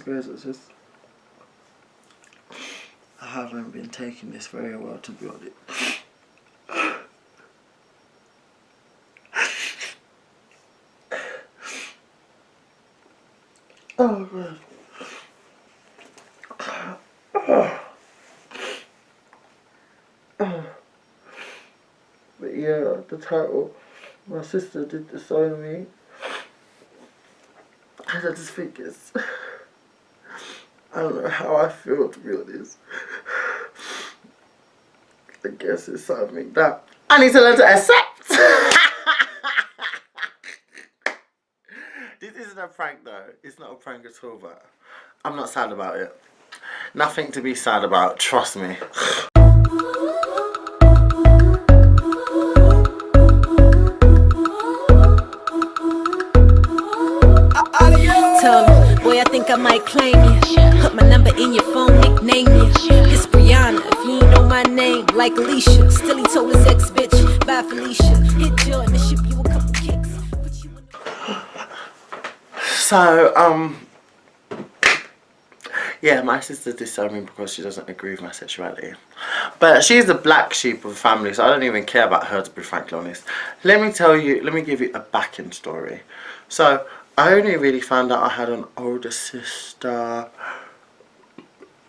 guys, it's just I haven't been taking this very well, to be honest. Oh god. But yeah, the title, my sister did disown me. And I just think it's, I don't know how I feel, to be honest. I guess it's something that I need to learn to accept. This isn't a prank though. It's not a prank at all, but I'm not sad about it. Nothing to be sad about, trust me. Tell him, boy, I think I might claim you. Put my number in your phone, nickname you. It's Brianna, if you know my name, like Alicia. Still he told his ex-bitch, bye Felicia. Hit Joye and ship you a couple kicks. So, yeah, my sister disowned me because she doesn't agree with my sexuality. But she's the black sheep of the family, so I don't even care about her, to be frankly honest. Let me give you a backing story. So, I only really found out I had an older sister,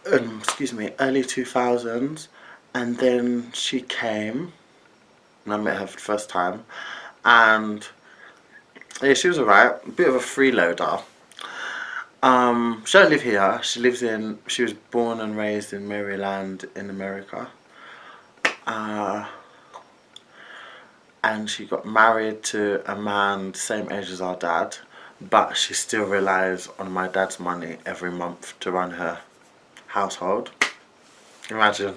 early 2000s. And then she came, and I met her for the first time. And, yeah, she was alright. A bit of a freeloader. She don't live here. She was born and raised in Maryland in America. And she got married to a man the same age as our dad, but she still relies on my dad's money every month to run her household. Imagine.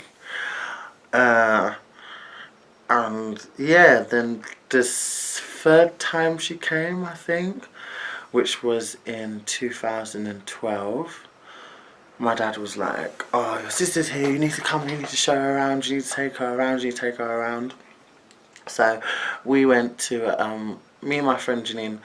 And yeah, then this third time she came, I think, which was in 2012, my dad was like, oh, your sister's here, you need to come, you need to show her around, you need to take her around, you need to take her around. So we went to, me and my friend Janine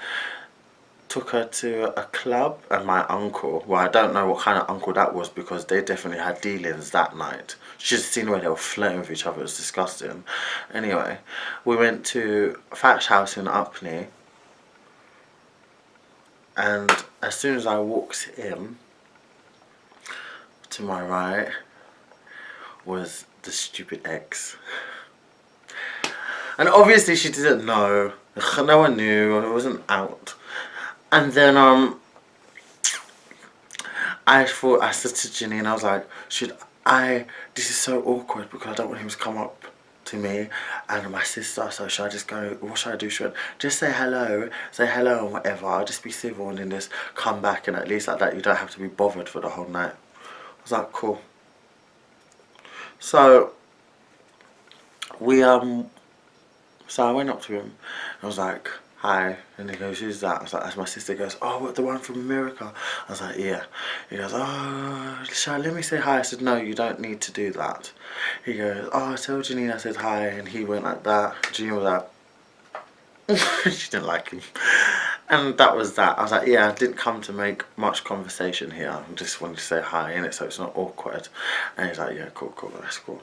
took her to a club, and my uncle, well, I don't know what kind of uncle that was because they definitely had dealings that night. She just seen the way they were flirting with each other, it was disgusting. Anyway, we went to Thatch House in Upney. And as soon as I walked in, to my right was the stupid ex. And obviously she didn't know. No one knew. It wasn't out. And then I said to Janine, I was like, this is so awkward because I don't want him to come up to me and my sister, so should I just go, what should I do? Should I just say hello and whatever, I'll just be civil and then just come back, and at least like that you don't have to be bothered for the whole night. I was like, cool. So so I went up to him and I was like, hi, and he goes, who's that? I was like, that's my sister. He goes, oh, what, the one from America? I was like, yeah. He goes, oh, shall I let me say hi? I said, no, you don't need to do that. He goes, oh, tell Janine I said hi, and he went like that. Janine was like, she didn't like him. And that was that. I was like, yeah, I didn't come to make much conversation here. I just wanted to say hi, innit, so it's not awkward. And he's like, yeah, cool, that's cool.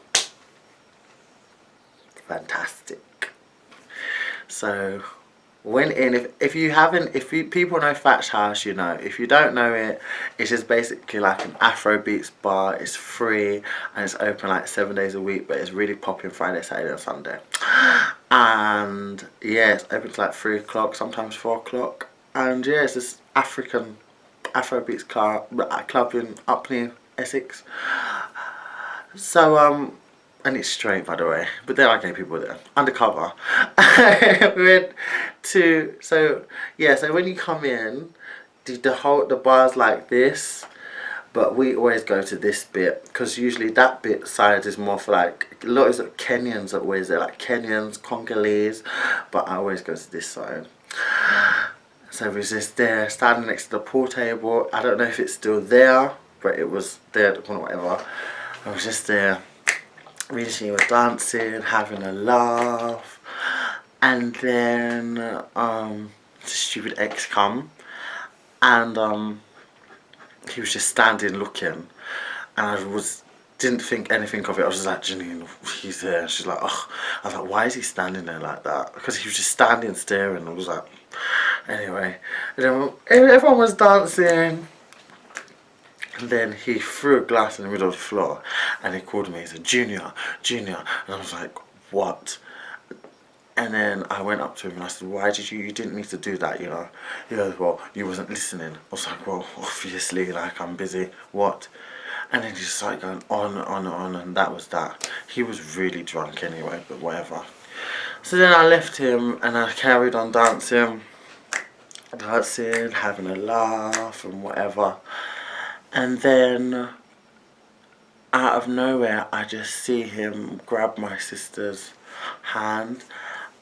Fantastic. So went in. If people know Thatch House, you know. If you don't know it, it's just basically like an Afrobeats bar. It's free and it's open like 7 days a week, but it's really popping Friday, Saturday and Sunday. And yeah, it's open to like 3 o'clock, sometimes 4 o'clock. And yeah, it's this Afrobeats club in Upney, Essex. So and it's straight, by the way, but there are gay people there, undercover. We went to, so when you come in, the bar's like this, but we always go to this bit, because usually that bit side is more for like, a lot of Kenyans are always there, like Kenyans, Congolese, but I always go to this side. So we was just there, standing next to the pool table. I don't know if it's still there, but it was there, whatever. I was just there. Me and she were dancing, having a laugh, and then the stupid ex come, and he was just standing looking, and didn't think anything of it. I was just like, Janine, he's there. She's like, oh. I was like, why is he standing there like that? Because he was just standing staring. I was like, anyway. And then everyone was dancing. And then he threw a glass in the middle of the floor, and he called me. He said, Junior, Junior. And I was like, what? And then I went up to him and I said, why did you didn't need to do that, you know? He goes, well, you wasn't listening. I was like, well, obviously, like, I'm busy. What? And then he just started going on and on, and that was that. He was really drunk anyway, but whatever. So then I left him and I carried on dancing, having a laugh and whatever. And then out of nowhere, I just see him grab my sister's hand,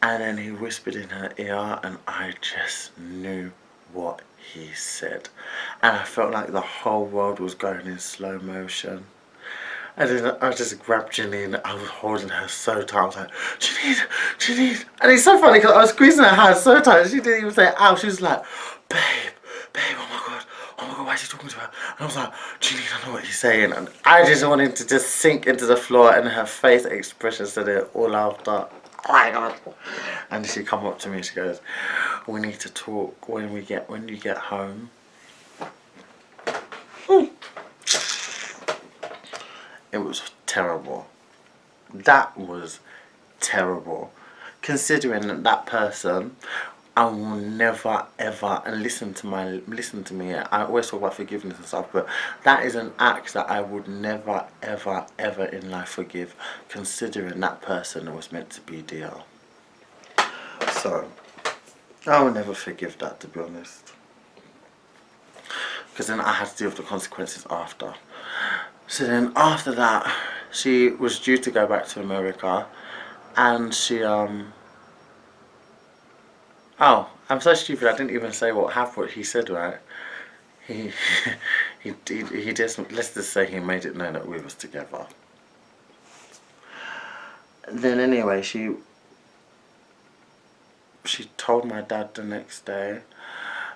and then he whispered in her ear, and I just knew what he said. And I felt like the whole world was going in slow motion. And then I just grabbed Janine. I was holding her so tight. I was like, Janine, Janine. And it's so funny because I was squeezing her hand so tight. She didn't even say ow. She was like, babe, oh my god, why is he talking to her? And I was like, Janine, I know what he's saying. And I just wanted to just sink into the floor, and her face expression said it all after. Oh my god. And she come up to me and she goes, we need to talk when you get home. It was terrible. That was terrible. Considering that person, I will never ever, and listen to me. I always talk about forgiveness and stuff, but that is an act that I would never ever in life forgive, considering that person was meant to be DL. So I will never forgive that, to be honest, because then I had to deal with the consequences after. So then after that, she was due to go back to America, and she oh, I'm so stupid. I didn't even say what happened. What he said, right? He just, let's just say he made it known that we was together. Then anyway, she told my dad the next day,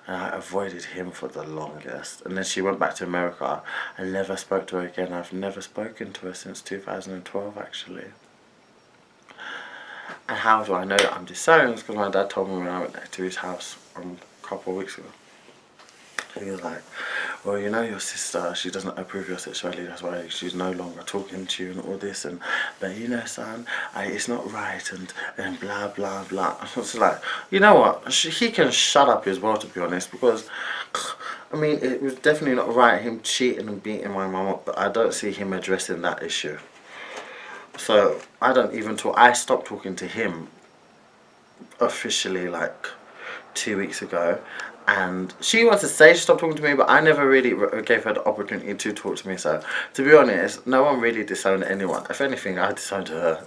and I avoided him for the longest. And then she went back to America and never spoke to her again. I've never spoken to her since 2012, actually. And how do I know that I'm disowned? Because my dad told me when I went to his house a couple of weeks ago. He was like, well, you know, your sister, she doesn't approve your sexuality, that's why she's no longer talking to you and all this, and but you know, son, it's not right, and blah blah blah. I was like, you know what, he can shut up as well, to be honest, because I mean, it was definitely not right, him cheating and beating my mum up, but I don't see him addressing that issue. So I stopped talking to him officially like 2 weeks ago, and she wants to say she stopped talking to me, but I never really gave her the opportunity to talk to me. So to be honest, no one really disowned anyone. If anything, I disowned her.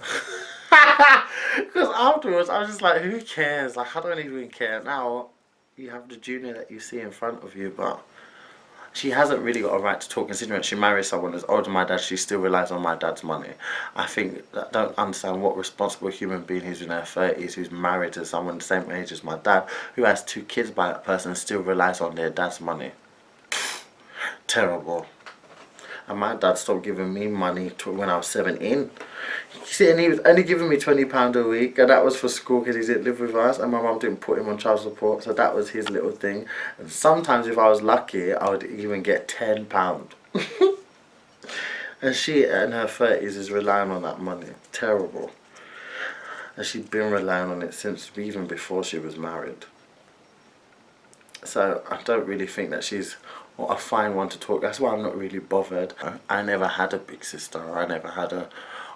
Because afterwards I was just like, who cares? Like, I don't even care. Now you have the junior that you see in front of you, but she hasn't really got a right to talk, considering she married someone who's older than my dad. She still relies on my dad's money. I think that, don't understand what responsible human being who's in their 30s, who's married to someone the same age as my dad, who has 2 kids by that person, still relies on their dad's money. Terrible. And my dad stopped giving me money when I was 17. See, and he was only giving me £20 a week, and that was for school because he didn't live with us, and my mum didn't put him on child support, so that was his little thing. And sometimes if I was lucky, I would even get £10. And she, in her 30s, is relying on that money. Terrible. And she'd been relying on it since even before she was married. So I don't really think that she's a fine one to talk. That's why I'm not really bothered. I never had a big sister. I never had a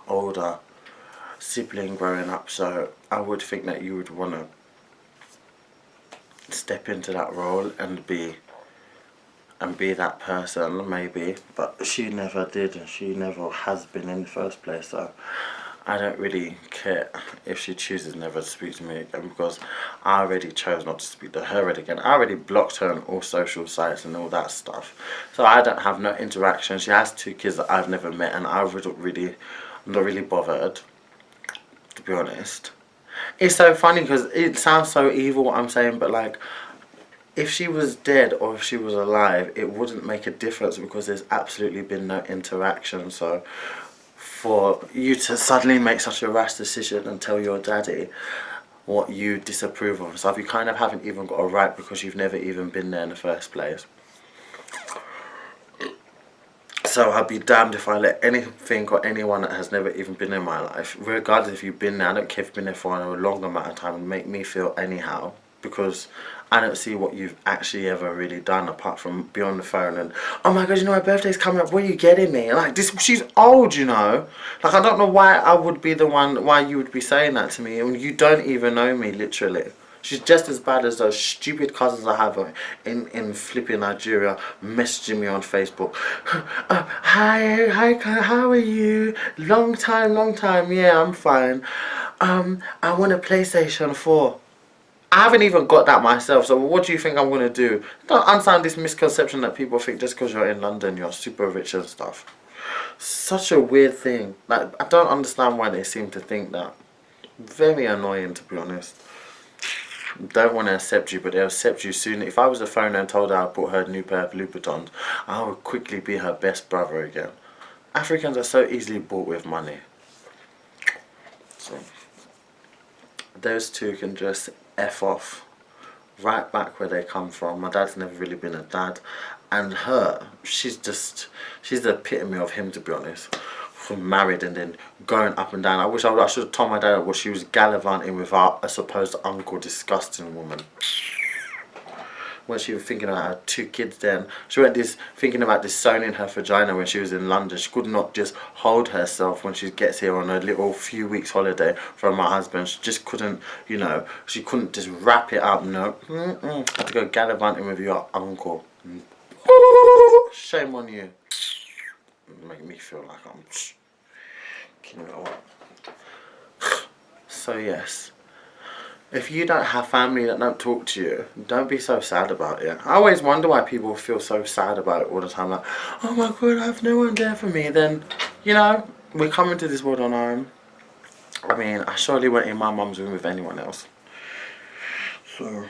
older sibling growing up. So I would think that you would want to step into that role and be that person, maybe. But she never did, and she never has been in the first place. So I don't really care if she chooses never to speak to me again, because I already chose not to speak to her again. I already blocked her on all social sites and all that stuff. So I don't have no interaction. She has 2 kids that I've never met, and I'm not really bothered, to be honest. It's so funny because it sounds so evil what I'm saying, but like, if she was dead or if she was alive, it wouldn't make a difference because there's absolutely been no interaction. So for you to suddenly make such a rash decision and tell your daddy what you disapprove of stuff, you kind of haven't even got a right because you've never even been there in the first place. So I'd be damned if I let anything or anyone that has never even been in my life, regardless if you've been there, I don't care if you've been there for a long amount of time, make me feel anyhow, because I don't see what you've actually ever really done apart from be on the phone and, oh my god, you know my birthday's coming up, what are you getting me? Like, this, she's old, you know. Like, I don't know why I would be the one, why you would be saying that to me, and you don't even know me, literally. She's just as bad as those stupid cousins I have in flipping Nigeria messaging me on Facebook. Hi, how are you? Long time, yeah, I'm fine. I want a PlayStation 4. I haven't even got that myself, so what do you think I'm going to do? Don't understand this misconception that people think just because you're in London you're super rich and stuff. Such a weird thing. Like, I don't understand why they seem to think that. Very annoying, to be honest. Don't want to accept you, but they'll accept you soon. If I was a phone and told her I bought her a new pair of Louboutins, I would quickly be her best brother again. Africans are so easily bought with money. So, those two can just F off. Right back where they come from. My dad's never really been a dad. And her, she's the epitome of him, to be honest. Married and then going up and down. I wish I should have told my dad what she was gallivanting with a supposed uncle, disgusting woman. When she was thinking about her 2 kids then, she went thinking about disowning her vagina when she was in London. She could not just hold herself when she gets here on a little few weeks holiday from my husband. She just couldn't, you know, she couldn't just wrap it up. No, had to go gallivanting with your uncle. Shame on you. Make me feel like I'm. You know what? So yes, if you don't have family that don't talk to you, don't be so sad about it. I always wonder why people feel so sad about it all the time, like, oh my god, I have no one there for me. Then, you know, we come into this world on our own. I mean, I surely went in my mum's room with anyone else. So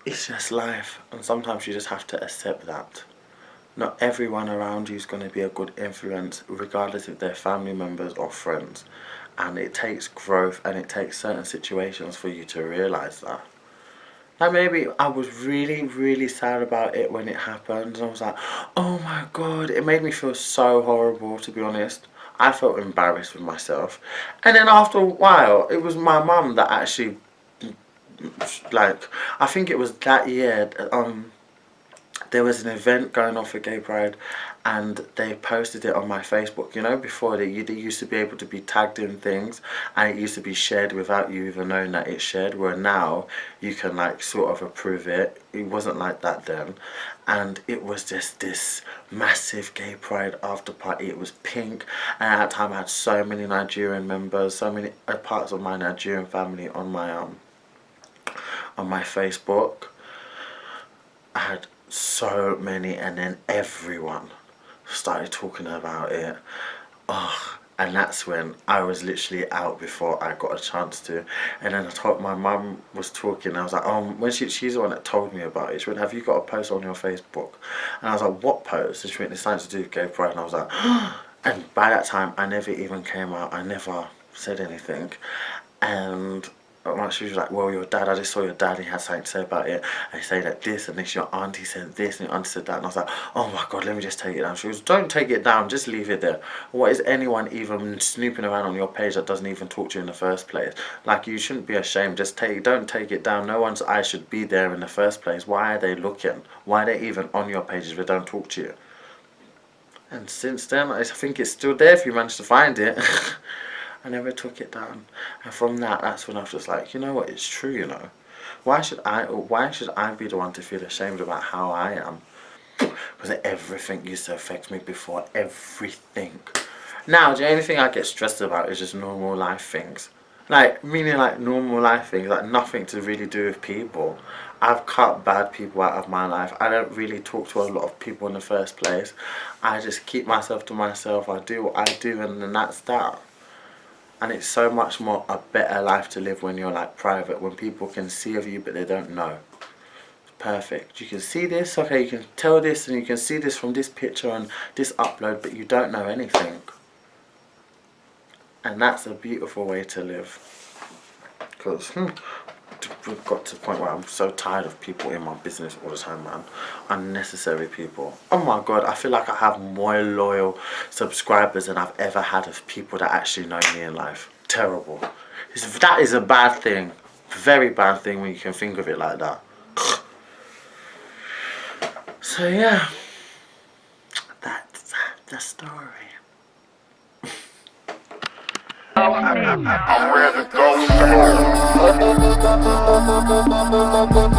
it's just life, and sometimes you just have to accept that. Not everyone around you is going to be a good influence, regardless if they're family members or friends. And it takes growth and it takes certain situations for you to realise that. Like, maybe I was really, really sad about it when it happened. And I was like, oh my god, it made me feel so horrible, to be honest. I felt embarrassed with myself. And then after a while, it was my mum that actually, like, I think it was that year, there was an event going on for Gay Pride and they posted it on my Facebook. You know, before they used to be able to be tagged in things and it used to be shared without you even knowing that it's shared, where now you can like sort of approve it. It wasn't like that then. And it was just this massive Gay Pride after party. It was pink, and at that time I had so many Nigerian members, so many parts of my Nigerian family on my Facebook. I had so many, and then everyone started talking about it. Oh, and that's when I was literally out before I got a chance to. And then I told my mum was talking. I was like, when she's the one that told me about it. She went, have you got a post on your Facebook? And I was like, what post? And she went, it's something to do with Gay Pride. And I was like, and by that time I never even came out. I never said anything. And she was like, well, your dad, I just saw your dad, he had something to say about it, and he said that this, and then your auntie said this, and your auntie said that, and I was like, oh my god, let me just take it down. She goes, don't take it down, just leave it there. What is anyone even snooping around on your page that doesn't even talk to you in the first place? Like, you shouldn't be ashamed, don't take it down. No one's eyes should be there in the first place. Why are they looking? Why are they even on your pages if they don't talk to you? And since then, I think it's still there if you manage to find it. I never took it down, and from that's when I was just like, you know what, it's true, you know. Why should I be the one to feel ashamed about how I am? Because everything used to affect me before, everything. Now, the only thing I get stressed about is just normal life things. Like, meaning like normal life things, like nothing to really do with people. I've cut bad people out of my life. I don't really talk to a lot of people in the first place. I just keep myself to myself. I do what I do, and then that's that. And it's so much more a better life to live when you're like private, when people can see of you but they don't know. perfect. You can see this, okay, you can tell this and you can see this from this picture and this upload, but you don't know anything. And that's a beautiful way to live. Because we've got to the point where I'm so tired of people in my business all the time, man. Unnecessary people. Oh my God, I feel like I have more loyal subscribers than I've ever had of people that actually know me in life. Terrible. That is a bad thing. Very bad thing when you can think of it like that. So yeah, that's the story. I'm ready to go.